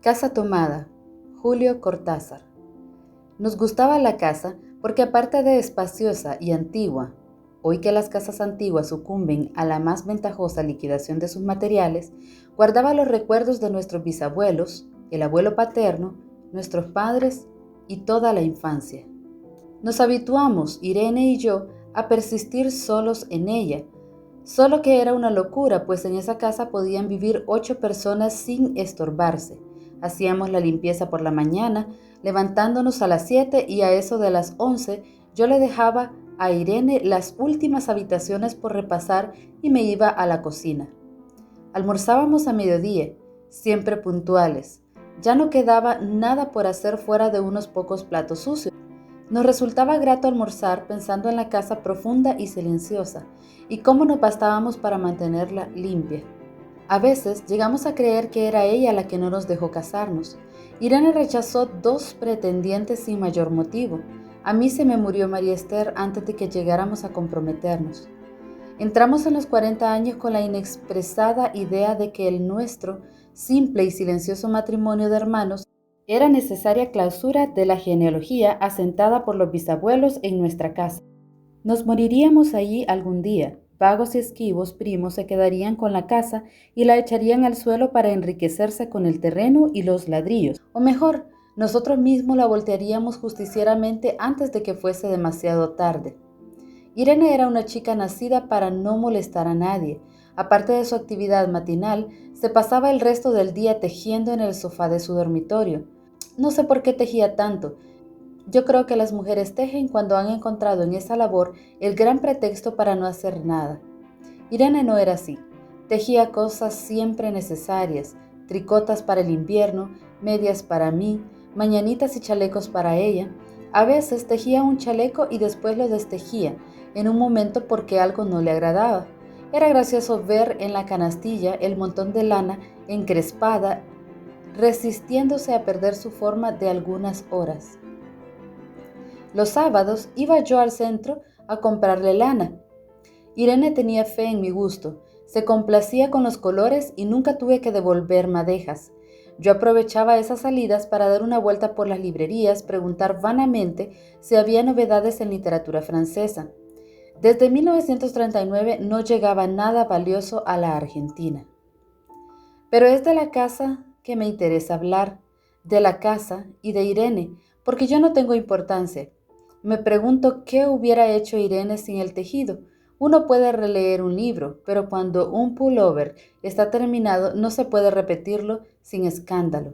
Casa tomada. Julio Cortázar. Nos gustaba la casa porque aparte de espaciosa y antigua, hoy que las casas antiguas sucumben a la más ventajosa liquidación de sus materiales, guardaba los recuerdos de nuestros bisabuelos, el abuelo paterno, nuestros padres y toda la infancia. Nos habituamos, Irene y yo, a persistir solos en ella, solo que era una locura, pues en esa casa podían vivir 8 personas sin estorbarse. Hacíamos la limpieza por la mañana, levantándonos a las 7 y a eso de las 11 yo le dejaba a Irene las últimas habitaciones por repasar y me iba a la cocina. Almorzábamos a mediodía, siempre puntuales. Ya no quedaba nada por hacer fuera de unos pocos platos sucios. Nos resultaba grato almorzar pensando en la casa profunda y silenciosa, y cómo nos bastábamos para mantenerla limpia. A veces llegamos a creer que era ella la que no nos dejó casarnos. Irene rechazó 2 pretendientes sin mayor motivo. A mí se me murió María Esther antes de que llegáramos a comprometernos. Entramos en los 40 años con la inexpresada idea de que el nuestro, simple y silencioso matrimonio de hermanos, era necesaria clausura de la genealogía asentada por los bisabuelos en nuestra casa. Nos moriríamos allí algún día. Vagos y esquivos primos se quedarían con la casa y la echarían al suelo para enriquecerse con el terreno y los ladrillos. O mejor, nosotros mismos la voltearíamos justicieramente antes de que fuese demasiado tarde. Irene era una chica nacida para no molestar a nadie. Aparte de su actividad matinal, se pasaba el resto del día tejiendo en el sofá de su dormitorio. No sé por qué tejía tanto. Yo creo que las mujeres tejen cuando han encontrado en esa labor el gran pretexto para no hacer nada. Irene no era así. Tejía cosas siempre necesarias, tricotas para el invierno, medias para mí, mañanitas y chalecos para ella. A veces tejía un chaleco y después lo destejía, en un momento porque algo no le agradaba. Era gracioso ver en la canastilla el montón de lana encrespada, resistiéndose a perder su forma de algunas horas. Los sábados iba yo al centro a comprarle lana. Irene tenía fe en mi gusto, se complacía con los colores y nunca tuve que devolver madejas. Yo aprovechaba esas salidas para dar una vuelta por las librerías, preguntar vanamente si había novedades en literatura francesa. Desde 1939 no llegaba nada valioso a la Argentina. Pero es de la casa que me interesa hablar, de la casa y de Irene, porque yo no tengo importancia. Me pregunto qué hubiera hecho Irene sin el tejido. Uno puede releer un libro, pero cuando un pullover está terminado no se puede repetirlo sin escándalo.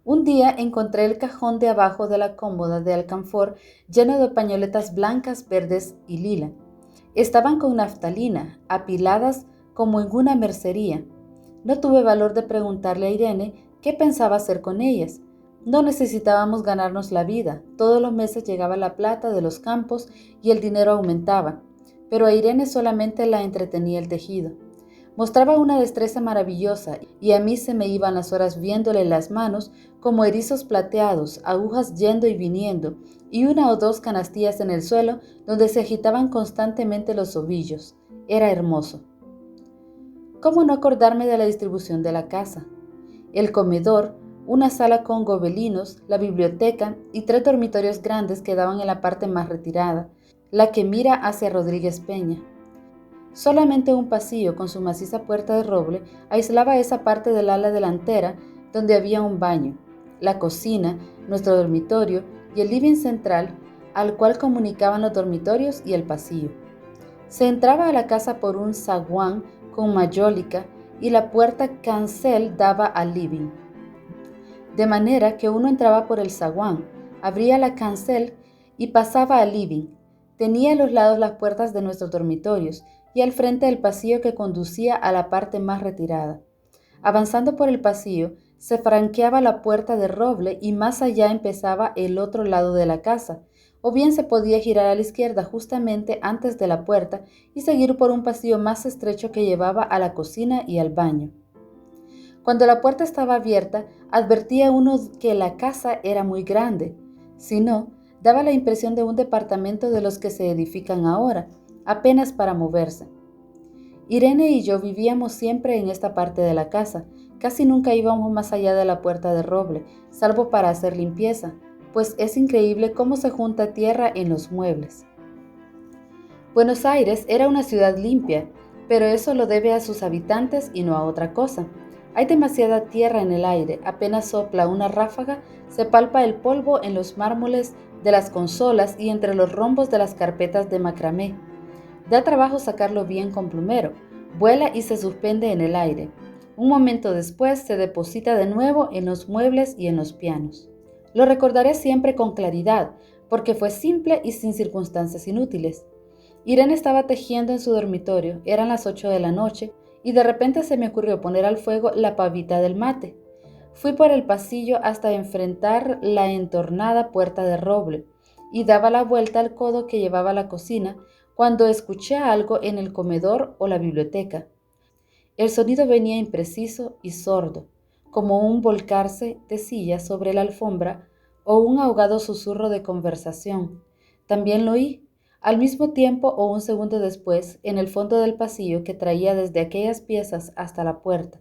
Un día encontré el cajón de abajo de la cómoda de alcanfor lleno de pañoletas blancas, verdes y lila. Estaban con naftalina, apiladas como en una mercería. No tuve valor de preguntarle a Irene qué pensaba hacer con ellas. No necesitábamos ganarnos la vida. Todos los meses llegaba la plata de los campos y el dinero aumentaba. Pero a Irene solamente la entretenía el tejido. Mostraba una destreza maravillosa y a mí se me iban las horas viéndole las manos como erizos plateados, agujas yendo y viniendo, y 1 o 2 canastillas en el suelo donde se agitaban constantemente los ovillos. Era hermoso. ¿Cómo no acordarme de la distribución de la casa? El comedor, una sala con gobelinos, la biblioteca y 3 dormitorios grandes quedaban en la parte más retirada, la que mira hacia Rodríguez Peña. Solamente un pasillo con su maciza puerta de roble aislaba esa parte del ala delantera donde había un baño, la cocina, nuestro dormitorio y el living central, al cual comunicaban los dormitorios y el pasillo. Se entraba a la casa por un zaguán con mayólica y la puerta cancel daba al living. De manera que uno entraba por el zaguán, abría la cancel y pasaba al living. Tenía a los lados las puertas de nuestros dormitorios y al frente el pasillo que conducía a la parte más retirada. Avanzando por el pasillo, se franqueaba la puerta de roble y más allá empezaba el otro lado de la casa, o bien se podía girar a la izquierda justamente antes de la puerta y seguir por un pasillo más estrecho que llevaba a la cocina y al baño. Cuando la puerta estaba abierta, advertía uno que la casa era muy grande. Si no, daba la impresión de un departamento de los que se edifican ahora, apenas para moverse. Irene y yo vivíamos siempre en esta parte de la casa. Casi nunca íbamos más allá de la puerta de roble, salvo para hacer limpieza, pues es increíble cómo se junta tierra en los muebles. Buenos Aires era una ciudad limpia, pero eso lo debe a sus habitantes y no a otra cosa. Hay demasiada tierra en el aire, apenas sopla una ráfaga, se palpa el polvo en los mármoles de las consolas y entre los rombos de las carpetas de macramé. Da trabajo sacarlo bien con plumero, vuela y se suspende en el aire. Un momento después se deposita de nuevo en los muebles y en los pianos. Lo recordaré siempre con claridad, porque fue simple y sin circunstancias inútiles. Irene estaba tejiendo en su dormitorio, eran las 8 de la noche, y de repente se me ocurrió poner al fuego la pavita del mate. Fui por el pasillo hasta enfrentar la entornada puerta de roble, y daba la vuelta al codo que llevaba a la cocina, cuando escuché algo en el comedor o la biblioteca. El sonido venía impreciso y sordo, como un volcarse de sillas sobre la alfombra o un ahogado susurro de conversación. También lo oí, al mismo tiempo o un segundo después, en el fondo del pasillo que traía desde aquellas piezas hasta la puerta.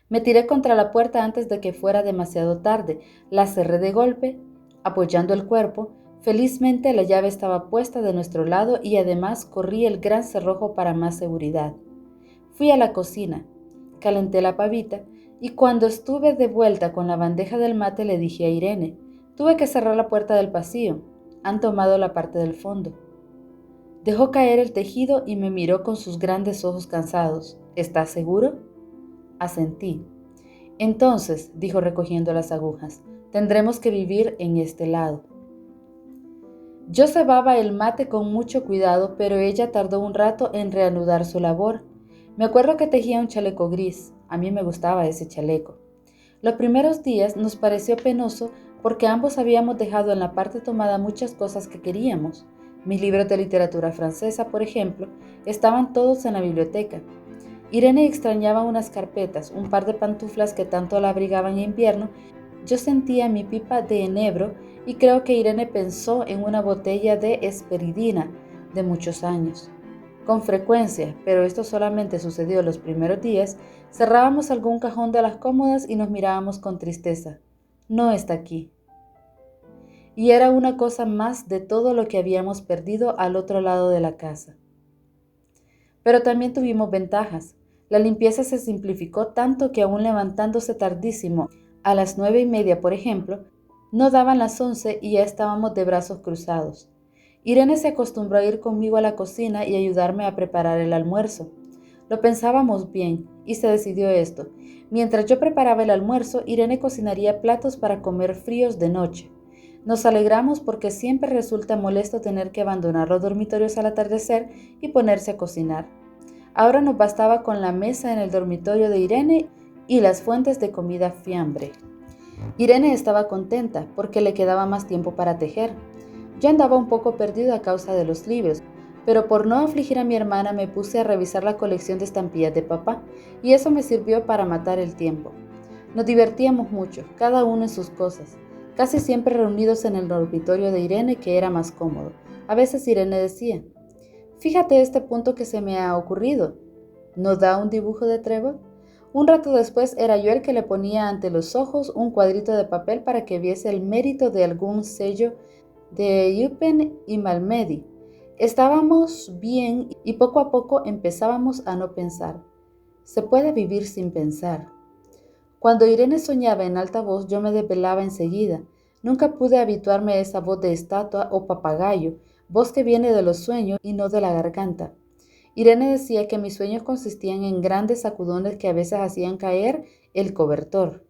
Me tiré contra la puerta antes de que fuera demasiado tarde, la cerré de golpe, apoyando el cuerpo. Felizmente la llave estaba puesta de nuestro lado y además corrí el gran cerrojo para más seguridad. Fui a la cocina, calenté la pavita y cuando estuve de vuelta con la bandeja del mate le dije a Irene, tuve que cerrar la puerta del pasillo, han tomado la parte del fondo. Dejó caer el tejido y me miró con sus grandes ojos cansados. ¿Estás seguro? Asentí. Entonces, dijo recogiendo las agujas, tendremos que vivir en este lado. Yo cebaba el mate con mucho cuidado, pero ella tardó un rato en reanudar su labor. Me acuerdo que tejía un chaleco gris. A mí me gustaba ese chaleco. Los primeros días nos pareció penoso porque ambos habíamos dejado en la parte tomada muchas cosas que queríamos. Mis libros de literatura francesa, por ejemplo, estaban todos en la biblioteca. Irene extrañaba unas carpetas, un par de pantuflas que tanto la abrigaban en invierno. Yo sentía mi pipa de enebro y creo que Irene pensó en una botella de esperidina de muchos años. Con frecuencia, pero esto solamente sucedió los primeros días, cerrábamos algún cajón de las cómodas y nos mirábamos con tristeza. No está aquí. Y era una cosa más de todo lo que habíamos perdido al otro lado de la casa. Pero también tuvimos ventajas. La limpieza se simplificó tanto que aún levantándose tardísimo, a las 9:30 por ejemplo, no daban las 11 y ya estábamos de brazos cruzados. Irene se acostumbró a ir conmigo a la cocina y ayudarme a preparar el almuerzo. Lo pensábamos bien y se decidió esto. Mientras yo preparaba el almuerzo, Irene cocinaría platos para comer fríos de noche. Nos alegramos porque siempre resulta molesto tener que abandonar los dormitorios al atardecer y ponerse a cocinar. Ahora nos bastaba con la mesa en el dormitorio de Irene y las fuentes de comida fiambre. Irene estaba contenta porque le quedaba más tiempo para tejer. Yo andaba un poco perdido a causa de los libros, pero por no afligir a mi hermana me puse a revisar la colección de estampillas de papá y eso me sirvió para matar el tiempo. Nos divertíamos mucho, cada uno en sus cosas, casi siempre reunidos en el dormitorio de Irene que era más cómodo. A veces Irene decía, fíjate este punto que se me ha ocurrido. ¿No da un dibujo de trébol? Un rato después era yo el que le ponía ante los ojos un cuadrito de papel para que viese el mérito de algún sello de Eupen y Malmedy. Estábamos bien y poco a poco empezábamos a no pensar. Se puede vivir sin pensar. Cuando Irene soñaba en alta voz yo me desvelaba enseguida. Nunca pude habituarme a esa voz de estatua o papagayo, voz que viene de los sueños y no de la garganta. Irene decía que mis sueños consistían en grandes sacudones que a veces hacían caer el cobertor.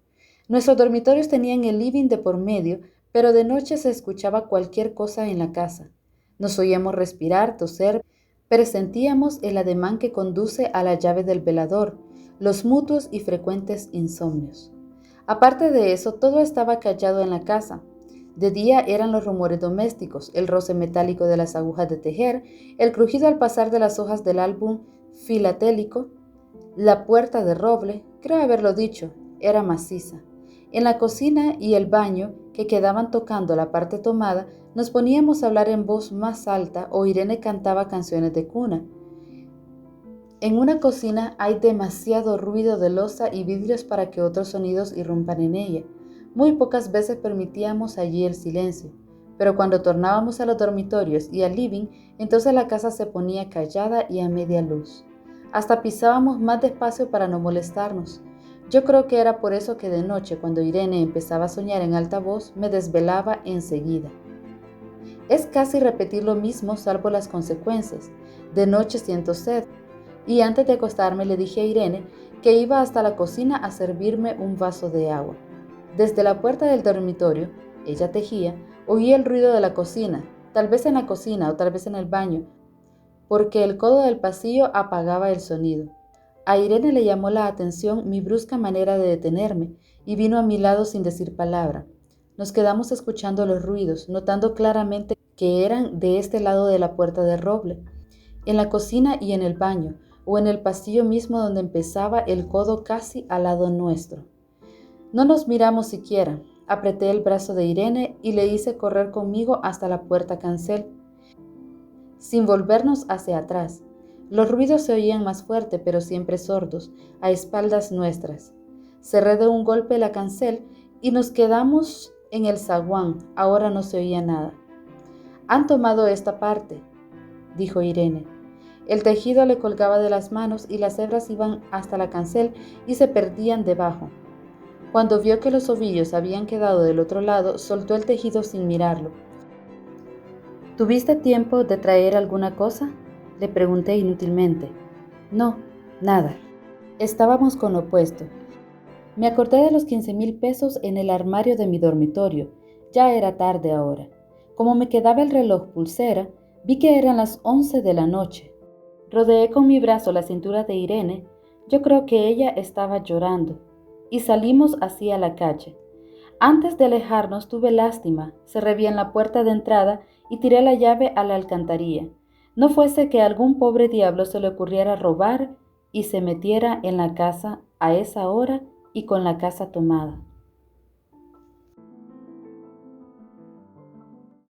Nuestros dormitorios tenían el living de por medio, pero de noche se escuchaba cualquier cosa en la casa. Nos oíamos respirar, toser, presentíamos el ademán que conduce a la llave del velador, los mutuos y frecuentes insomnios. Aparte de eso, todo estaba callado en la casa. De día eran los rumores domésticos, el roce metálico de las agujas de tejer, el crujido al pasar de las hojas del álbum filatélico, la puerta de roble, creo haberlo dicho, era maciza. En la cocina y el baño, que quedaban tocando la parte tomada, nos poníamos a hablar en voz más alta o Irene cantaba canciones de cuna. En una cocina hay demasiado ruido de loza y vidrios para que otros sonidos irrumpan en ella. Muy pocas veces permitíamos allí el silencio, pero cuando tornábamos a los dormitorios y al living, entonces la casa se ponía callada y a media luz. Hasta pisábamos más despacio para no molestarnos. Yo creo que era por eso que de noche, cuando Irene empezaba a soñar en alta voz, me desvelaba enseguida. Es casi repetir lo mismo salvo las consecuencias. De noche siento sed, y antes de acostarme le dije a Irene que iba hasta la cocina a servirme un vaso de agua. Desde la puerta del dormitorio, ella tejía, oí el ruido de la cocina, tal vez en la cocina o tal vez en el baño, porque el codo del pasillo apagaba el sonido. A Irene le llamó la atención mi brusca manera de detenerme y vino a mi lado sin decir palabra. Nos quedamos escuchando los ruidos, notando claramente que eran de este lado de la puerta de roble, en la cocina y en el baño, o en el pasillo mismo donde empezaba el codo casi al lado nuestro. No nos miramos siquiera. Apreté el brazo de Irene y le hice correr conmigo hasta la puerta cancel, sin volvernos hacia atrás. Los ruidos se oían más fuerte, pero siempre sordos, a espaldas nuestras. Cerré de un golpe la cancel y nos quedamos en el zaguán. Ahora no se oía nada. «Han tomado esta parte», dijo Irene. El tejido le colgaba de las manos y las hebras iban hasta la cancel y se perdían debajo. Cuando vio que los ovillos habían quedado del otro lado, soltó el tejido sin mirarlo. «¿Tuviste tiempo de traer alguna cosa?», le pregunté inútilmente. «No, nada». Estábamos con lo opuesto. Me acordé de los 15,000 pesos en el armario de mi dormitorio. Ya era tarde ahora. Como me quedaba el reloj pulsera, vi que eran las 11 de la noche. Rodeé con mi brazo la cintura de Irene. Yo creo que ella estaba llorando. Y salimos hacia la calle. Antes de alejarnos tuve lástima, cerré bien la puerta de entrada y tiré la llave a la alcantarilla. No fuese que a algún pobre diablo se le ocurriera robar y se metiera en la casa a esa hora y con la casa tomada.